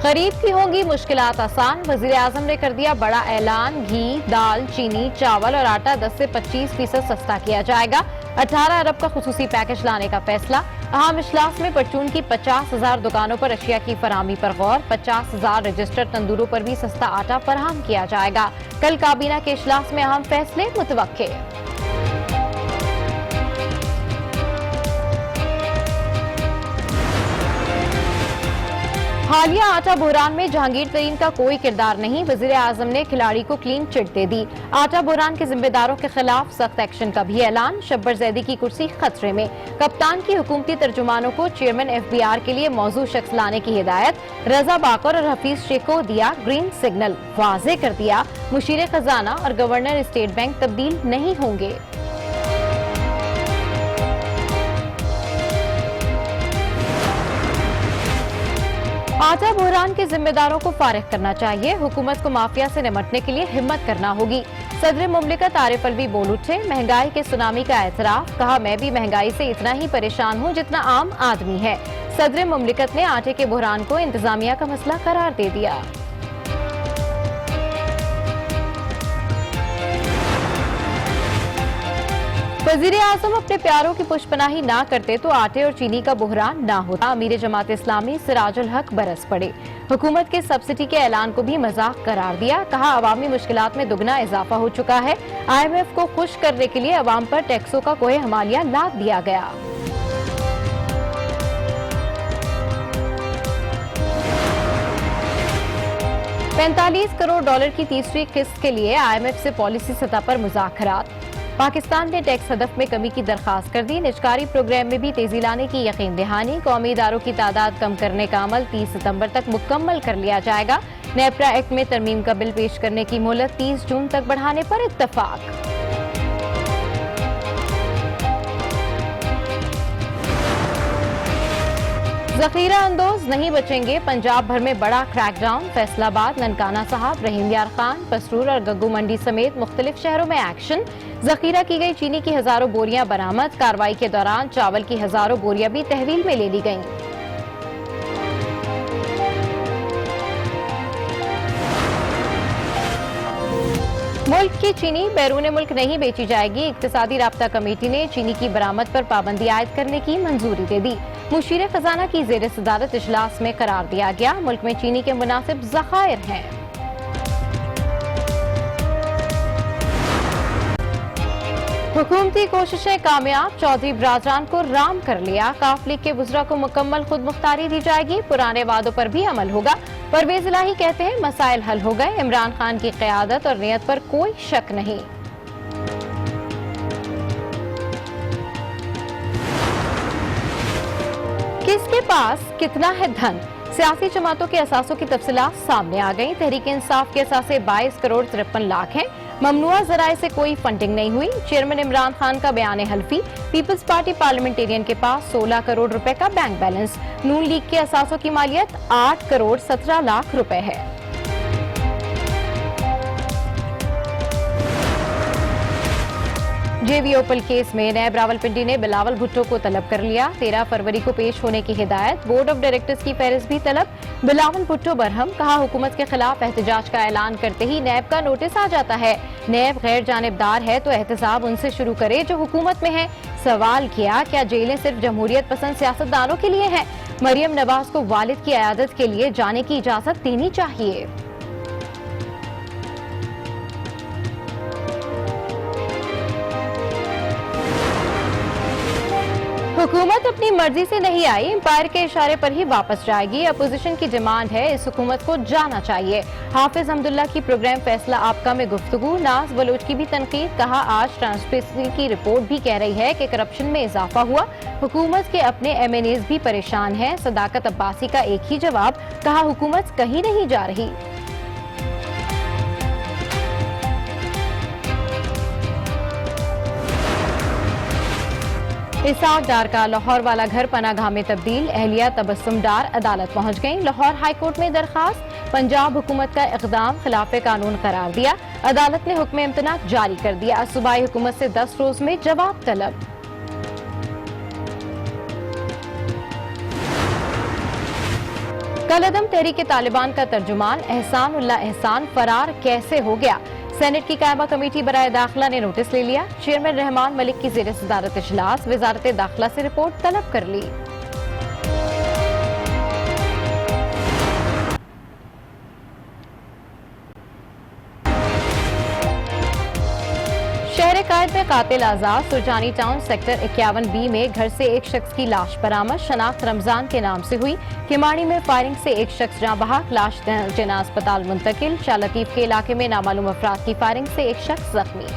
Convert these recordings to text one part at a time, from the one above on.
खरीद की होंगी मुश्किलात आसान। वजीर आजम ने कर दिया बड़ा ऐलान। घी, दाल, चीनी, चावल और आटा 10 से 25% सस्ता किया जाएगा। 18 अरब का खुसूसी पैकेज लाने का फैसला। अहम इजलास में परचून की 50,000 दुकानों पर अशिया की फराहमी पर गौर। 50,000 रजिस्टर्ड तंदूरों पर भी सस्ता आटा फराहम किया जाएगा। कल काबीना के इजलास में अहम फैसले मुतवक्के। हालिया आटा बहरान में जहांगीर तरीन का कोई किरदार नहीं। वजीर आजम ने खिलाड़ी को क्लीन चिट दे दी। आटा बहरान के जिम्मेदारों के खिलाफ सख्त एक्शन का भी ऐलान। शब्बर जैदी की कुर्सी खतरे में। कप्तान की हुकूमती तर्जुमानों को चेयरमैन FBR के लिए मौजू शख्स लाने की हिदायत। रजा बाकर और हफीज शेख को दिया ग्रीन सिग्नल। वाजे कर दिया मुशीर खजाना और गवर्नर स्टेट बैंक तब्दील नहीं होंगे। आटा बहरान के जिम्मेदारों को फारिग करना चाहिए। हुकूमत को माफिया से निपटने के लिए हिम्मत करना होगी। सदर मुमलिकत आरिफ अलवी बोल उठे। महंगाई के सुनामी का एतराफ। कहा, मैं भी महंगाई से इतना ही परेशान हूं जितना आम आदमी है। सदर मुमलिकत ने आटे के बहरान को इंतजामिया का मसला करार दे दिया। वजीर आजम अपने प्यारों की पुष्पनाही ना करते तो आटे और चीनी का बहरान ना होता। अमीर जमात इस्लामी सिराजुल हक बरस पड़े। हुकूमत के सब्सिडी के ऐलान को भी मजाक करार दिया। कहा, अवामी मुश्किलात में दुगना इजाफा हो चुका है। IMF को खुश करने के लिए अवाम पर टैक्सों का कोई हमालिया लाद दिया गया। $45 करोड़ की तीसरी किस्त के लिए IMF से पॉलिसी सतह पर मुज़ाकरात। पाकिस्तान ने टैक्स हदफ में कमी की दरखास्त कर दी। निजकारी प्रोग्राम में भी तेजी लाने की यकीन दहानी। कौमी इदारों की तादाद कम करने का अमल 30 सितंबर तक मुकम्मल कर लिया जाएगा। नेपरा एक्ट में तरमीम का बिल पेश करने की मोहलत 30 जून तक बढ़ाने पर इत्तफाक। जखीरा अंदोज नहीं बचेंगे। पंजाब भर में बड़ा क्रैकडाउन। फैसलाबाद, ननकाना साहब, रहीम यार खान, पसरूर और गग्गू मंडी समेत मुख्तलिफ शहरों में एक्शन। जखीरा की गई चीनी की हजारों बोरियां बरामद। कार्रवाई के दौरान चावल की हजारों बोरियां भी तहवील में ले ली गईं। मुल्क की चीनी बैरून मुल्क नहीं बेची जाएगी। इक्तिसादी राब्ता कमेटी ने चीनी की बरामद पर पाबंदी आयद करने की मंजूरी दे दी। मुशीर खजाना की जेर सदारत इजलास में करार दिया गया। मुल्क में चीनी के मुनासिब ज़खायर हैं। हुकूमती कोशिशें कामयाब। चौधरी बरादरान को राम कर लिया। काफ लीग के वुज़रा को मुकम्मल खुद मुख्तारी दी जाएगी। पुराने वादों पर भी अमल होगा। परवेज इलाही कहते हैं, मसाइल हल हो गए। इमरान खान की क़यादत और नियत पर कोई शक नहीं। किसके पास कितना है धन? सियासी जमातों के असासों की तफसीलात सामने आ गई। तहरीक इंसाफ के असासे 22 करोड़ 53 लाख हैं। ममनुआ जराए से कोई फंडिंग नहीं हुई। चेयरमैन इमरान खान का बयान हल्फी। पीपल्स पार्टी पार्लियामेंटेरियन के पास 16 करोड़ रुपए का बैंक बैलेंस। नून लीग के असासों की मालियत 8 करोड़ 17 लाख रुपए है। JB ओपल केस में नैब रावलपिंडी ने बिलावल भुट्टो को तलब कर लिया। 13 फरवरी को पेश होने की हिदायत। बोर्ड ऑफ डायरेक्टर्स की फहरिस्त भी तलब। बिलावल भुट्टो बरहम। कहा, हुकूमत के खिलाफ एहतजाज का ऐलान करते ही नैब का नोटिस आ जाता है। नैब गैर जानिबदार है तो एहतसाब उनसे शुरू करे जो हुकूमत में है। सवाल किया, क्या जेलें सिर्फ जमहूरियत पसंद सियासतदानों के लिए हैं? मरियम नवाज को वालिद की अयादत के लिए जाने की इजाजत देनी चाहिए। हुकूमत अपनी मर्जी से नहीं आई। एम्पायर के इशारे पर ही वापस जाएगी। अपोजिशन की डिमांड है, इस हुकूमत को जाना चाहिए। हाफिज हमदुल्ला की प्रोग्राम फैसला आपका में गुफ्तगू। नाज बलोच की भी तनकीद। कहा, आज ट्रांसपेरेंसी की रिपोर्ट भी कह रही है कि करप्शन में इजाफा हुआ। हुकूमत के अपने MNAs भी परेशान हैं। सदाकत अब्बासी का एक ही जवाब। कहा, हुकूमत कहीं नहीं जा रही। इसाक डार का लाहौर वाला घर पनागाह में तब्दील। अहलिया तबस्सुम डार अदालत पहुंच गईं। लाहौर हाई कोर्ट में दरखास्त। पंजाब हुकूमत का इक़दाम खिलाफे कानून करार दिया। अदालत ने हुक्म इम्तनाक जारी कर दिया। सूबाई हुकूमत से 10 रोज में जवाब तलब। कलअदम तहरीक तालिबान का तर्जुमान एहसान उल्लाह एहसान फरार कैसे हो गया? सेनेट की कायमा कमेटी बराए दाखिला ने नोटिस ले लिया। चेयरमैन रहमान मलिक की ज़ेर सदारत इजलास वजारत दाखिला से रिपोर्ट तलब कर ली। शहर कायद में कातिल आजाद सुरजानी टाउन सेक्टर 51B में घर से एक शख्स की लाश बरामद। शनाख्त रमजान के नाम से हुई। किमाड़ी में फायरिंग से एक शख्स जाँ बहक, लाश जना अस्पताल मुंतकिल। शाह लतीफ के इलाके में नामालूम अफराद की फायरिंग से एक शख्स जख्मी।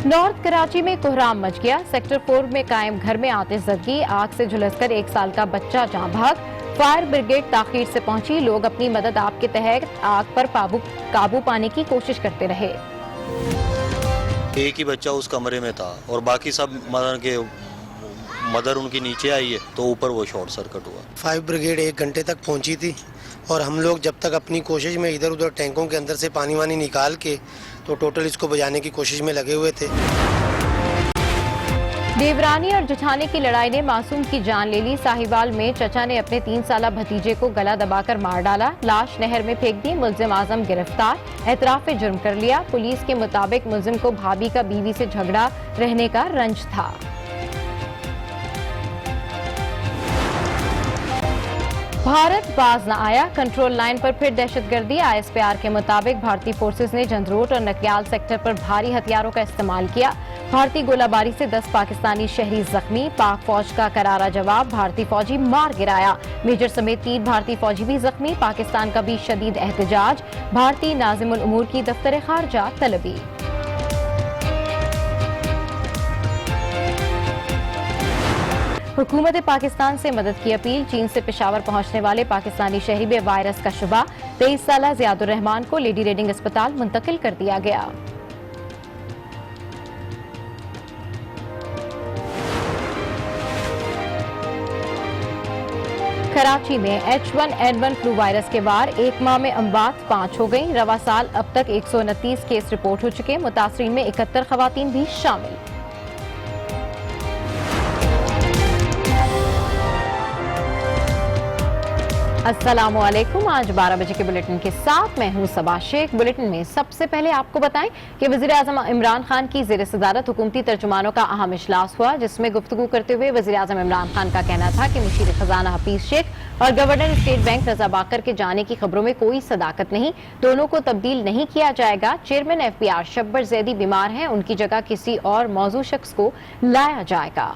नॉर्थ कराची में कोहराम मच गया। सेक्टर 4 में कायम घर में आतिशज़दगी, आग से झुलसकर 1 साल का बच्चा जाँ बहक। फायर ब्रिगेड ताखीर से पहुंची। लोग अपनी मदद आप के तहत आग पर काबू पाने की कोशिश करते रहे। एक ही बच्चा उस कमरे में था और बाकी सब मदर उनकी नीचे आई है तो ऊपर वो शॉर्ट सर्किट हुआ। फायर ब्रिगेड 1 घंटे तक पहुंची थी और हम लोग जब तक अपनी कोशिश में इधर उधर टैंकों के अंदर से पानी वानी निकाल के तो टोटल इसको बुझाने की कोशिश में लगे हुए थे। देवरानी और जेठानी की लड़ाई ने मासूम की जान ले ली। साहिवाल में चचा ने अपने 3 साला भतीजे को गला दबाकर मार डाला। लाश नहर में फेंक दी। मुल्जिम आजम गिरफ्तार। एतराफ जुर्म कर लिया। पुलिस के मुताबिक मुल्जिम को भाभी का बीवी से झगड़ा रहने का रंज था। भारत बाज न आया। कंट्रोल लाइन पर फिर दहशतगर्दी। ISPR के मुताबिक भारतीय फोर्सेस ने जंदरोट और नकयाल सेक्टर पर भारी हथियारों का इस्तेमाल किया। भारतीय गोलाबारी से 10 पाकिस्तानी शहरी जख्मी। पाक फौज का करारा जवाब, भारतीय फौजी मार गिराया। मेजर समेत 3 भारतीय फौजी भी जख्मी। पाकिस्तान का भी शदीद एहतजाज। भारतीय नाजिमुल उमूर की दफ्तर खारजा तलबी। हुकूमत पाकिस्तान से मदद की अपील। चीन से पेशावर पहुंचने वाले पाकिस्तानी शहरी में वायरस का शुबा। 23 साला ज़ियादुर रहमान को लेडी रेडिंग अस्पताल मुंतकिल कर दिया गया। कराची में H1N1 फ्लू वायरस के बाद 1 माह में अमवात 5 हो गई। रवा साल अब तक 129 केस रिपोर्ट हो चुके। मुतासरीन में 71 खवातीन भी शामिल। अस्सलामुअलैकुम। आज 12 बजे के बुलेटिन के साथ मैं हूं सबा शेख। बुलेटिन में सबसे पहले आपको बताएं कि वज़ीर-ए-आज़म इमरान खान की ज़ेर सदारत हुकूमती तर्जुमानों का अहम इजलास हुआ, जिसमें गुफ्तगू करते हुए वज़ीर-ए-आज़म इमरान खान का कहना था कि मुशीर खजाना हफीज शेख और गवर्नर स्टेट बैंक रजा बाकर के जाने की खबरों में कोई सदाकत नहीं। दोनों को तब्दील नहीं किया जाएगा। चेयरमैन FBR शब्बर ज़ैदी बीमार हैं, उनकी जगह किसी और मौजू शख्स को लाया जाएगा।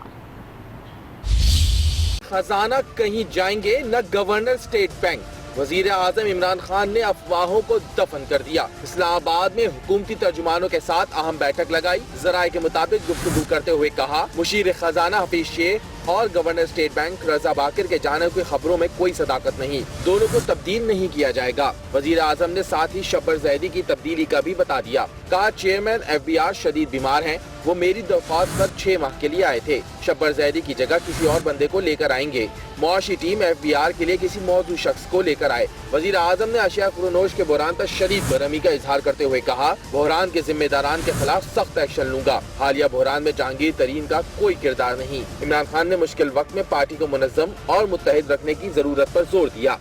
खजाना कहीं जाएंगे न गवर्नर स्टेट बैंक। वजीर आजम इमरान खान ने अफवाहों को दफन कर दिया। इस्लामाबाद में हुकूमती तर्जुमानों के साथ अहम बैठक लगाई। जराये के मुताबिक गुफ्तगू करते हुए कहा, मुशीर खजाना हफीज शेख और गवर्नर स्टेट बैंक रजा बाकर के जाने की खबरों में कोई सदाकत नहीं। दोनों को तब्दील नहीं किया जाएगा। वजीर आजम ने साथ ही शब्बर ज़ैदी की तब्दीली का भी बता दिया। कहा, चेयरमैन FBR शदीद बीमार हैं, वो मेरी दरख्वास्त पर 6 माह के लिए आए थे। शब्बर ज़ैदी की जगह किसी और बंदे को लेकर आएंगे। मुआशी टीम FBR के लिए किसी मौजूद शख्स को लेकर आए। वजीर आजम ने अशिया फरोनोश के बहरान पर शदीद बरहमी का इजहार करते हुए कहा, बहरान के जिम्मेदारान के खिलाफ सख्त एक्शन लूंगा। हालिया बहरान में जहांगीर तरीन का कोई किरदार नहीं। इमरान खान ने मुश्किल वक्त में पार्टी को मुनज़्ज़म और मुत्तहिद रखने की जरूरत पर जोर दिया।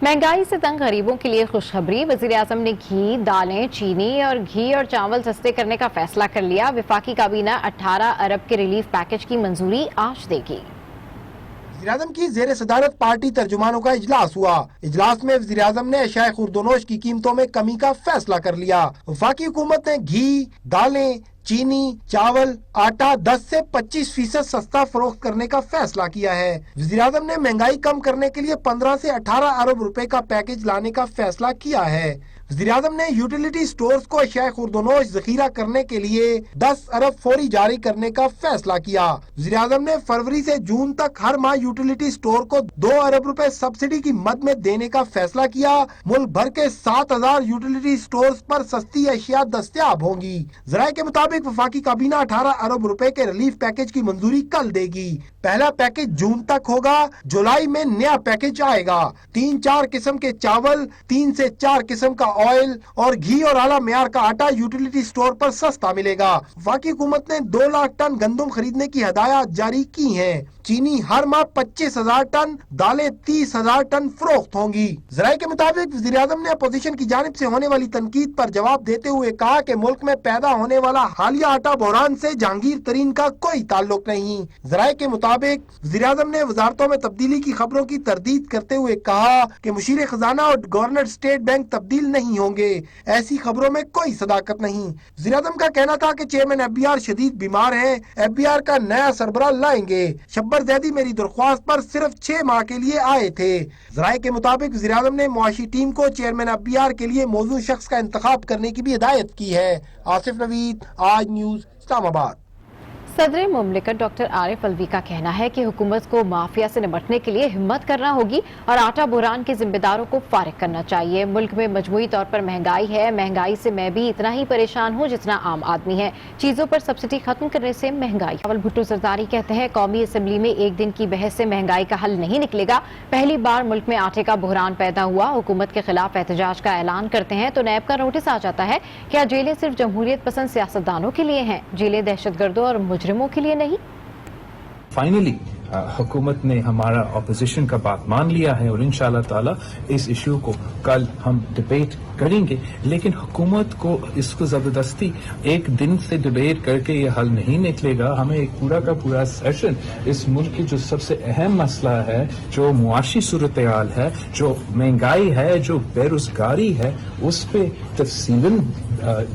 महंगाई से तंग गरीबों के लिए खुशखबरी। वज़ीर-ए-आज़म ने घी, दालें, चीनी और घी और चावल सस्ते करने का फैसला कर लिया। वफाकी काबीना 18 अरब के रिलीफ पैकेज की मंजूरी आज देगी। वज़ीर-ए-आज़म की ज़ेर सदारत पार्टी तर्जुमानों का इजलास हुआ। इजलास में वज़ीर-ए-आज़म ने अशिया खुर्दोनोश की कीमतों में कमी का फैसला कर लिया। वफाकी हुकूमत ने घी, दालें, चीनी, चावल, आटा 10 से 25% सस्ता फरोख्त करने का फैसला किया है। वज़ीर-ए-आज़म ने महंगाई कम करने के लिए 15 से 18 अरब रुपए का पैकेज लाने का फैसला किया है। वज़ीर-ए-आज़म ने यूटिलिटी स्टोर्स को अशिया खुर्दोनोश ज़ख़ीरा करने के लिए 10 अरब फौरी जारी करने का फैसला किया। वज़ीर-ए-आज़म ने फरवरी से जून तक हर माह यूटिलिटी स्टोर को 2 अरब रुपए सब्सिडी की मद में देने का फैसला किया। मुल्क भर के 7000 यूटिलिटी स्टोर्स पर सस्ती अशिया दस्तयाब होंगी। ज़राए के मुताबिक वफाकी काबीना 18 अरब रुपए के रिलीफ पैकेज की मंजूरी कल देगी। पहला पैकेज जून तक होगा, जुलाई में नया पैकेज आएगा। 3-4 किस्म के चावल, 3 से 4 किस्म का ऑयल और घी और आला मेयार का आटा यूटिलिटी स्टोर पर सस्ता मिलेगा। वफाकी हुकूमत ने 2 लाख टन गंदम खरीदने की हदायत जारी की हैं। चीनी हर माह 25,000 टन, दालें 30,000 टन फरोख्त होंगी। ज़राए के मुताबिक वज़ीर-ए-आज़म ने अपोजिशन की जानिब से होने वाली तनकीद पर जवाब देते हुए कहा कि मुल्क में पैदा होने वाला हालिया आटा बहरान से जहांगीर तरीन का कोई ताल्लुक नहीं। ज़राए के मुताबिक वज़ीर-ए-आज़म ने वजारतों में तब्दीली की खबरों की तरदीद करते हुए कहा कि मुशीर खजाना और गवर्नर स्टेट बैंक तब्दील नहीं होंगे, ऐसी खबरों में कोई सदाकत नहीं। वज़ीर-ए-आज़म का कहना था कि चेयरमैन FBR शदीद बीमार हैं, FBR का नया सरबराह लाएंगे। शब्बर ज़ैदी मेरी दरख्वास्त पर सिर्फ 6 माह के लिए आए थे। ज़राए के मुताबिक वज़ीर-ए-आज़म ने मुआशी टीम को चेयरमैन FBR के लिए मौजूद शख्स का इंतखाब करने की भी हिदायत की है। आसिफ नवीद, आज न्यूज़, इस्लामाबाद। सदर मुमलिकत डॉक्टर आरिफ अलवी का कहना है कि हुकूमत को माफिया से निपटने के लिए हिम्मत करना होगी और आटा बुहरान के जिम्मेदारों को फारिग करना चाहिए। मुल्क में मजमूई तौर पर महंगाई है, महंगाई से मैं भी इतना ही परेशान हूँ जितना आम आदमी है। चीजों पर सब्सिडी खत्म करने से महंगाई। बिलावल भुट्टो जरदारी कहते हैं कौमी असम्बली में एक दिन की बहस से महंगाई का हल नहीं निकलेगा। पहली बार मुल्क में आटे का बुहरान पैदा हुआ, हुकूमत के खिलाफ एहतजाज का ऐलान करते हैं तो नैब का नोटिस आ जाता है। क्या जेलें सिर्फ जमहूरियत पसंद सियासतदानों के लिए हैं? जेलें दहशतगर्दों और मुजरिमों के लिए नहीं। फाइनली हुकूमत ने हमारा अपोजिशन का बात मान लिया है और इंशाअल्लाह ताला इस इशू को कल हम डिबेट करेंगे, लेकिन हुकूमत को इसको जबरदस्ती एक दिन से डिबेट करके ये हल नहीं निकलेगा। हमें एक पूरा का पूरा सेशन इस मुल्क की जो सबसे अहम मसला है, जो मुआशी सूरत हाल है, जो महंगाई है, जो बेरोजगारी है, उस पे तफसीलन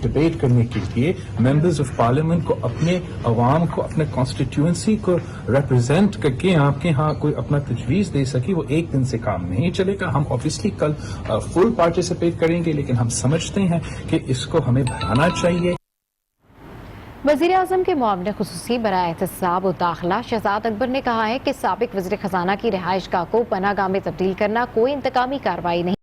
डिबेट करने के लिए मेंबर्स ऑफ पार्लियामेंट को अपने अवाम को अपने कॉन्स्टिट्यूएंसी को रिप्रेजेंट करके आपके यहाँ कोई अपना तजवीज दे सके, वो एक दिन से काम नहीं चलेगा। हम ऑब्वियसली कल फुल पार्टिसिपेट करेंगे, लेकिन हम समझते हैं कि इसको हमें बढ़ाना चाहिए। वज़ीर-ए-आज़म के मुआविन खुसूसी बराए एहतसाब और दाखिला शहजाद अकबर ने कहा है कि साबिक वज़ीर खजाना की रिहाइशगाह को पनाहगाह में तब्दील करना कोई इंतकामी कार्रवाई नहीं।